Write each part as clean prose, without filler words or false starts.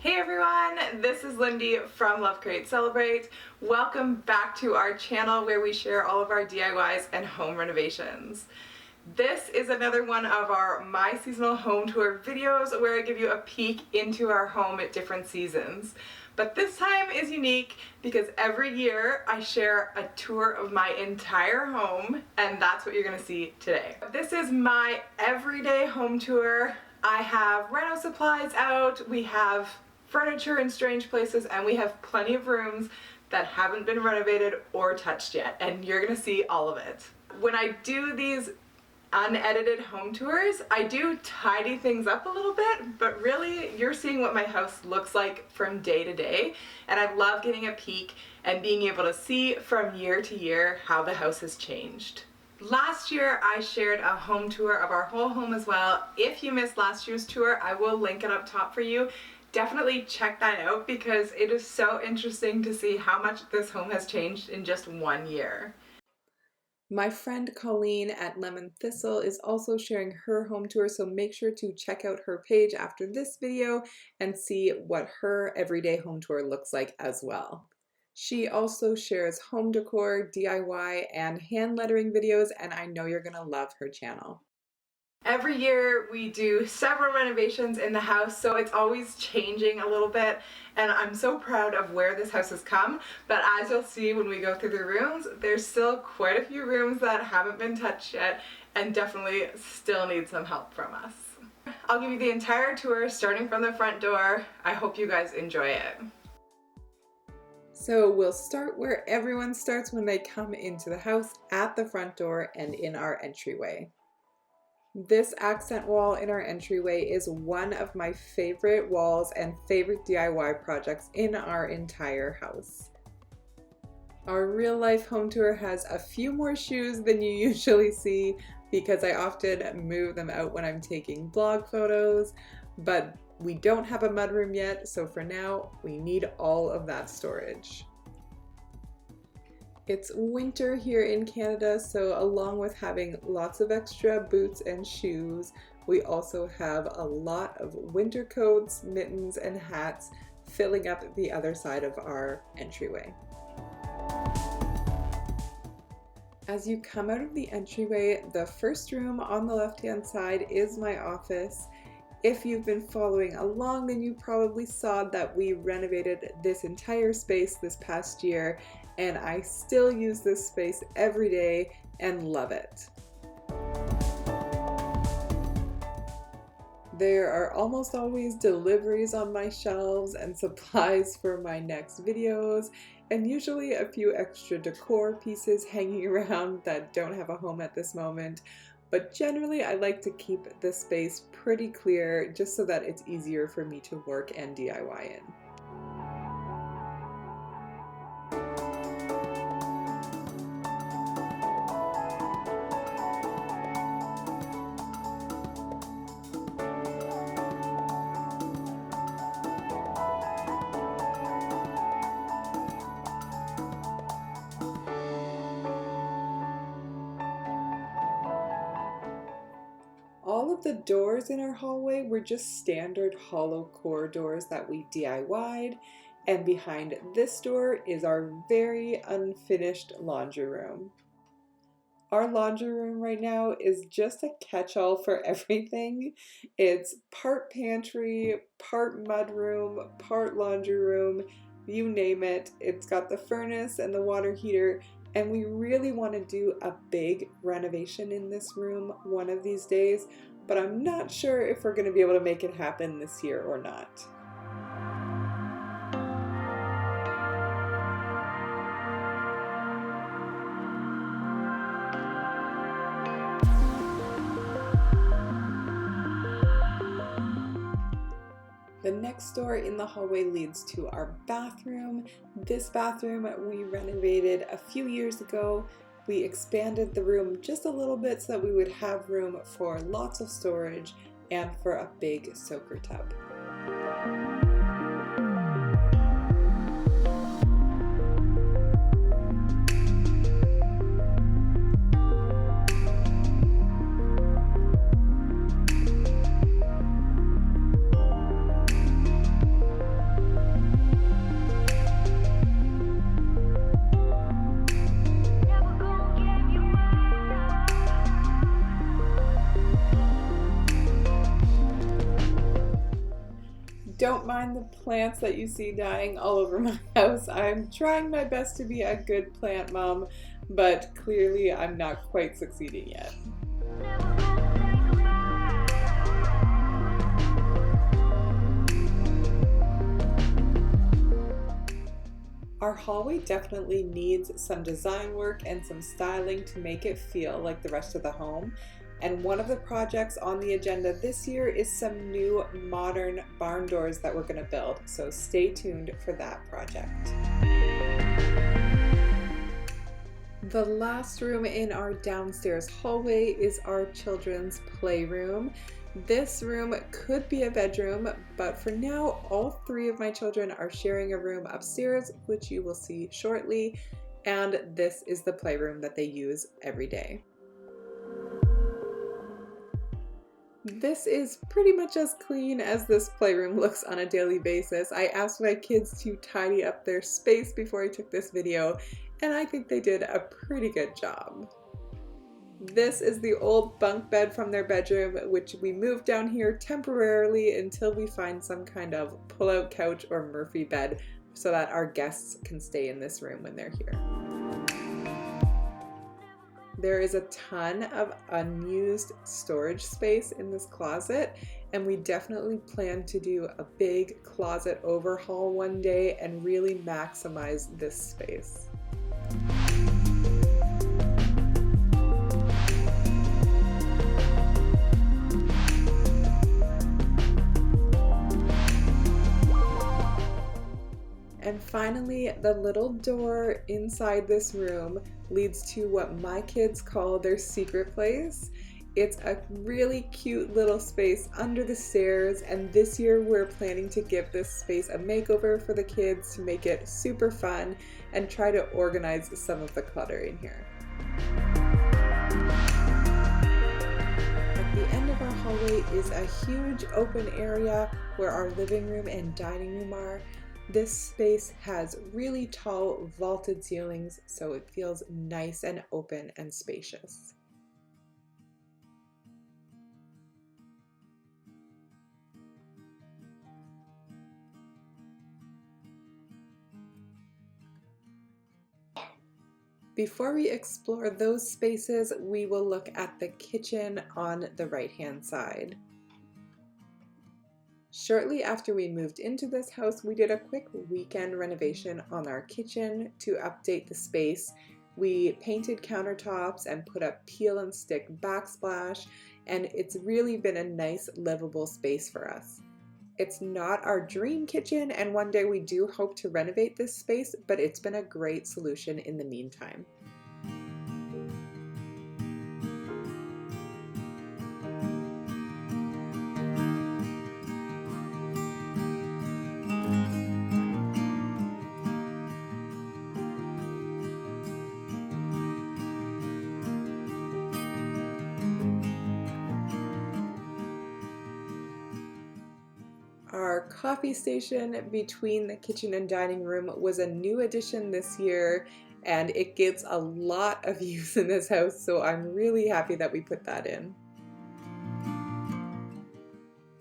Hey everyone, this is Lindy from Love Create Celebrate. Welcome back to our channel where we share all of our DIYs and home renovations. This is another one of our My Seasonal Home Tour videos where I give you a peek into our home at different seasons. But this time is unique because every year I share a tour of my entire home, and that's what you're going to see today. This is my everyday home tour. I have reno supplies out, we have furniture in strange places, and we have plenty of rooms that haven't been renovated or touched yet, and you're gonna see all of it. When I do these unedited home tours, I do tidy things up a little bit, but really you're seeing what my house looks like from day to day, and I love getting a peek and being able to see from year to year how the house has changed. Last year I shared a home tour of our whole home as well. If you missed last year's tour, I will link it up top for you. Definitely check that out because it is so interesting to see how much this home has changed in just 1 year. My friend Colleen at Lemon Thistle is also sharing her home tour, so make sure to check out her page after this video and see what her everyday home tour looks like as well. She also shares home decor, DIY, and hand lettering videos, and I know you're gonna love her channel. Every year we do several renovations in the house, so it's always changing a little bit, and I'm so proud of where this house has come. But as you'll see when we go through the rooms, there's still quite a few rooms that haven't been touched yet and definitely still need some help from us. I'll give you the entire tour starting from the front door. I hope you guys enjoy it. So we'll start where everyone starts when they come into the house, at the front door and in our entryway. This accent wall in our entryway is one of my favorite walls and favorite DIY projects in our entire house. Our real life home tour has a few more shoes than you usually see because I often move them out when I'm taking blog photos, but we don't have a mudroom yet, so for now we need all of that storage. It's winter here in Canada, so along with having lots of extra boots and shoes, we also have a lot of winter coats, mittens, and hats filling up the other side of our entryway. As you come out of the entryway, the first room on the left-hand side is my office. If you've been following along, then you probably saw that we renovated this entire space this past year, and I still use this space every day and love it. There are almost always deliveries on my shelves and supplies for my next videos, and usually a few extra decor pieces hanging around that don't have a home at this moment. But generally I like to keep this space pretty clear just so that it's easier for me to work and DIY in. All of the doors in our hallway were just standard hollow core doors that we DIY'd, and behind this door is our very unfinished laundry room. Our laundry room right now is just a catch-all for everything. It's part pantry, part mudroom, part laundry room, you name it. It's got the furnace and the water heater, and we really want to do a big renovation in this room one of these days, but I'm not sure if we're going to be able to make it happen this year or not. The next door in the hallway leads to our bathroom. This bathroom we renovated a few years ago. We expanded the room just a little bit so that we would have room for lots of storage and for a big soaker tub. don't mind the plants that you see dying all over my house. I'm trying my best to be a good plant mom, but clearly I'm not quite succeeding yet. Our hallway definitely needs some design work and some styling to make it feel like the rest of the home. And one of the projects on the agenda this year is some new modern barn doors that we're going to build. So stay tuned for that project. The last room in our downstairs hallway is our children's playroom. This room could be a bedroom, but for now, all three of my children are sharing a room upstairs, which you will see shortly, and this is the playroom that they use every day. This is pretty much as clean as this playroom looks on a daily basis. I asked my kids to tidy up their space before I took this video, and I think they did a pretty good job. This is the old bunk bed from their bedroom, which we moved down here temporarily until we find some kind of pull-out couch or Murphy bed so that our guests can stay in this room when they're here. There is a ton of unused storage space in this closet, and we definitely plan to do a big closet overhaul one day and really maximize this space. And finally, the little door inside this room leads to what my kids call their secret place. It's a really cute little space under the stairs, and this year we're planning to give this space a makeover for the kids to make it super fun and try to organize some of the clutter in here. At the end of our hallway is a huge open area where our living room and dining room are. This space has really tall vaulted ceilings, so it feels nice and open and spacious. Before we explore those spaces, we will look at the kitchen on the right-hand side. Shortly after we moved into this house, we did a quick weekend renovation on our kitchen to update the space. We painted countertops and put up peel and stick backsplash, and it's really been a nice livable space for us. It's not our dream kitchen, and one day we do hope to renovate this space, but it's been a great solution in the meantime. Our coffee station between the kitchen and dining room was a new addition this year, and it gets a lot of use in this house, so I'm really happy that we put that in.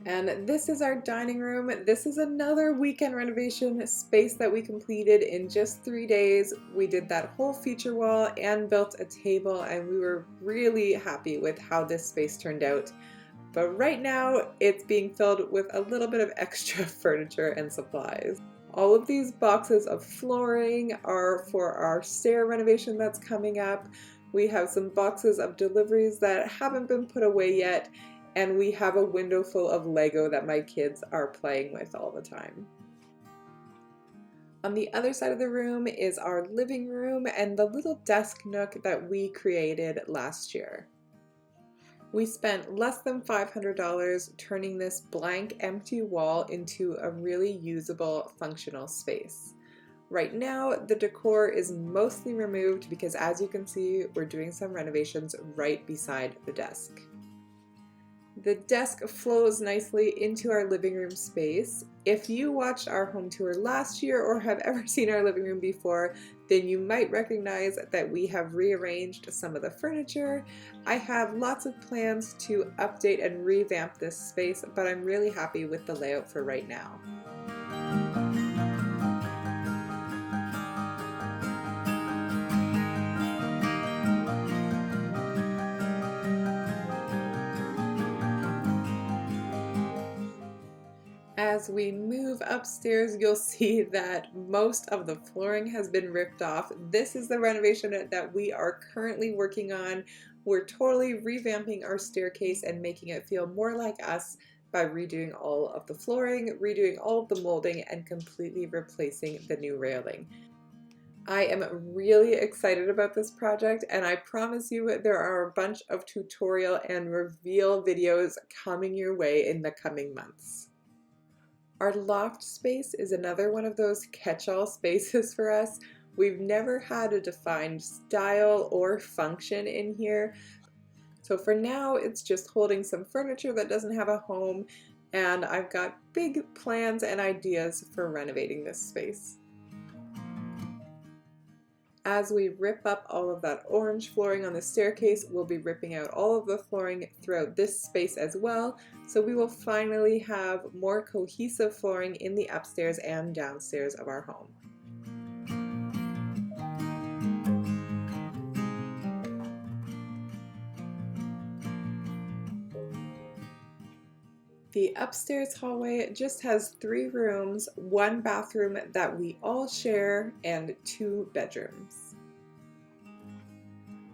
And this is our dining room. This is another weekend renovation space that we completed in just 3 days. We did that whole feature wall and built a table, and we were really happy with how this space turned out. But right now, it's being filled with a little bit of extra furniture and supplies. All of these boxes of flooring are for our stair renovation that's coming up. We have some boxes of deliveries that haven't been put away yet, and we have a window full of Lego that my kids are playing with all the time. On the other side of the room is our living room and the little desk nook that we created last year. We spent less than $500 turning this blank empty wall into a really usable functional space. Right now, the decor is mostly removed because, as you can see, we're doing some renovations right beside the desk. The desk flows nicely into our living room space. If you watched our home tour last year or have ever seen our living room before, then you might recognize that we have rearranged some of the furniture. I have lots of plans to update and revamp this space, but I'm really happy with the layout for right now. As we move upstairs, you'll see that most of the flooring has been ripped off. This is the renovation that we are currently working on. We're totally revamping our staircase and making it feel more like us by redoing all of the flooring, redoing all of the molding, and completely replacing the new railing. I am really excited about this project, and I promise you there are a bunch of tutorial and reveal videos coming your way in the coming months. Our loft space is another one of those catch-all spaces for us. We've never had a defined style or function in here. So for now, it's just holding some furniture that doesn't have a home, and I've got big plans and ideas for renovating this space. As we rip up all of that orange flooring on the staircase, we'll be ripping out all of the flooring throughout this space as well, so we will finally have more cohesive flooring in the upstairs and downstairs of our home. The upstairs hallway just has 3 rooms, 1 bathroom that we all share, and 2 bedrooms.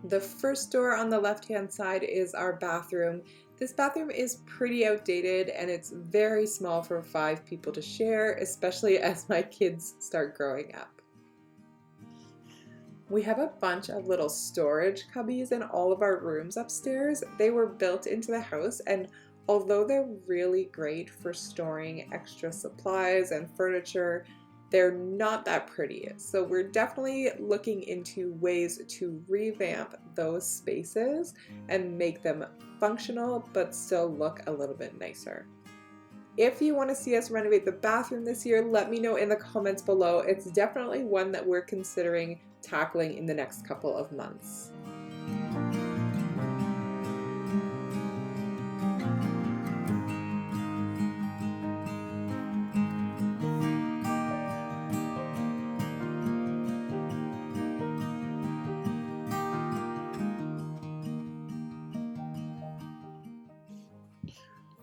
The first door on the left-hand side is our bathroom. This bathroom is pretty outdated and it's very small for 5 people to share, especially as my kids start growing up. We have a bunch of little storage cubbies in all of our rooms upstairs. They were built into the house, and although they're really great for storing extra supplies and furniture, they're not that pretty. So we're definitely looking into ways to revamp those spaces and make them functional but still look a little bit nicer. If you want to see us renovate the bathroom this year, let me know in the comments below. It's definitely one that we're considering tackling in the next couple of months.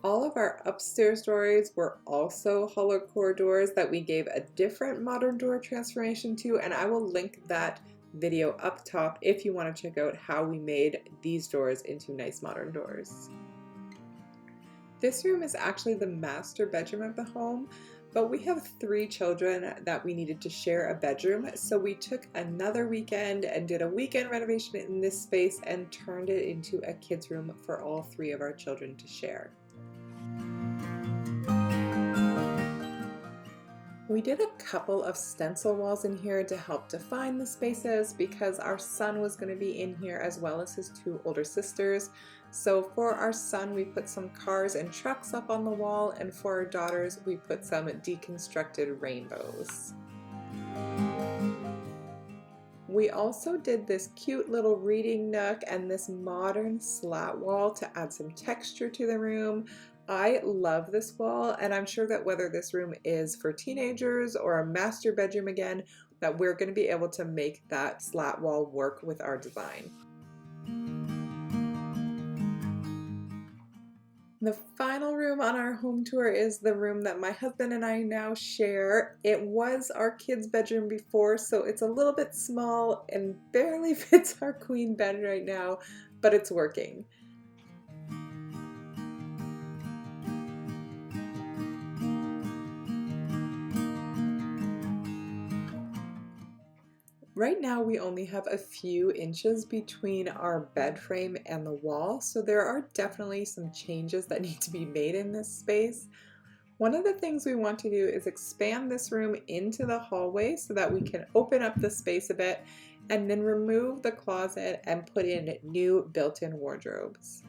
All of our upstairs doors were also hollow core doors that we gave a different modern door transformation to, and I will link that video up top if you want to check out how we made these doors into nice modern doors. This room is actually the master bedroom of the home, but we have 3 children that we needed to share a bedroom, so we took another weekend and did a weekend renovation in this space and turned it into a kids' room for all 3 of our children to share. We did a couple of stencil walls in here to help define the spaces because our son was going to be in here as well as his 2 older sisters. So for our son, we put some cars and trucks up on the wall, and for our daughters, we put some deconstructed rainbows. We also did this cute little reading nook and this modern slat wall to add some texture to the room. I love this wall, and I'm sure that whether this room is for teenagers or a master bedroom again, that we're going to be able to make that slat wall work with our design. The final room on our home tour is the room that my husband and I now share. It was our kids' bedroom before, so it's a little bit small and barely fits our queen bed right now, but it's working. Right now we only have a few inches between our bed frame and the wall, so there are definitely some changes that need to be made in this space. One of the things we want to do is expand this room into the hallway so that we can open up the space a bit and then remove the closet and put in new built-in wardrobes.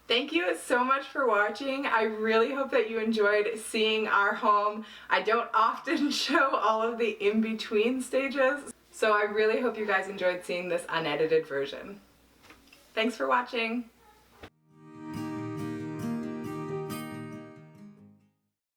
Thank you so much for watching. I really hope that you enjoyed seeing our home. I don't often show all of the in-between stages, so I really hope you guys enjoyed seeing this unedited version. Thanks for watching.